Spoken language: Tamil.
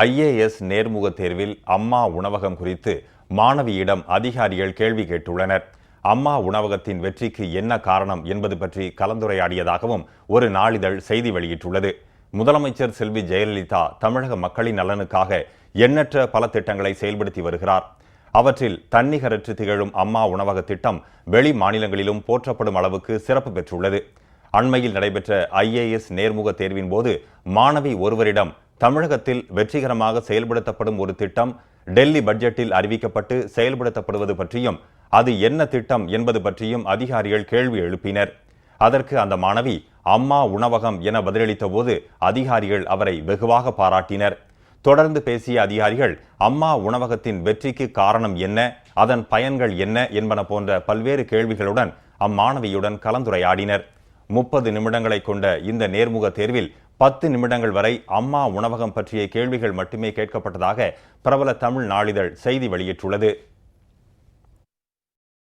ஐஏஎஸ் நேர்முக தேர்வில் அம்மா உணவகம் குறித்து மாணவியிடம் அதிகாரிகள் கேள்வி கேட்டுள்ளனர். அம்மா உணவகத்தின் வெற்றிக்கு என்ன காரணம் என்பது பற்றி கலந்துரையாடியதாகவும் ஒரு நாளிதழ் செய்தி வெளியிட்டுள்ளது. முதலமைச்சர் செல்வி ஜெயலலிதா தமிழக மக்களின் நலனுக்காக எண்ணற்ற பல திட்டங்களை செயல்படுத்தி வருகிறார். அவற்றில் தன்னிகரற்று திகழும் அம்மா உணவக திட்டம் வெளி மாநிலங்களிலும் போற்றப்படும் அளவுக்கு சிறப்பு பெற்றுள்ளது. அண்மையில் நடைபெற்ற ஐஏஎஸ் நேர்முக தேர்வின் போது மாணவி ஒருவரிடம் தமிழகத்தில் வெற்றிகரமாக செயல்படுத்தப்படும் ஒரு திட்டம் டெல்லி பட்ஜெட்டில் அறிவிக்கப்பட்டு செயல்படுத்தப்படுவது பற்றியும் அது என்ன திட்டம் என்பது பற்றியும் அதிகாரிகள் கேள்வி எழுப்பினர். அதற்கு அந்த மாணவி அம்மா உணவகம் என பதிலளித்த போது அதிகாரிகள் அவரை வெகுவாக பாராட்டினர். தொடர்ந்து பேசிய அதிகாரிகள் அம்மா உணவகத்தின் வெற்றிக்கு காரணம் என்ன, அதன் பயன்கள் என்ன என்பன போன்ற பல்வேறு கேள்விகளுடன் அம்மாணவியுடன் கலந்துரையாடினர். 30 நிமிடங்களை கொண்ட இந்த நேர்முக தேர்வில் 10 நிமிடங்கள் வரை அம்மா உணவகம் பற்றிய கேள்விகள் மட்டுமே கேட்கப்பட்டதாக பிரபல தமிழ் நாளிதழ் செய்தி வெளியிட்டுள்ளது.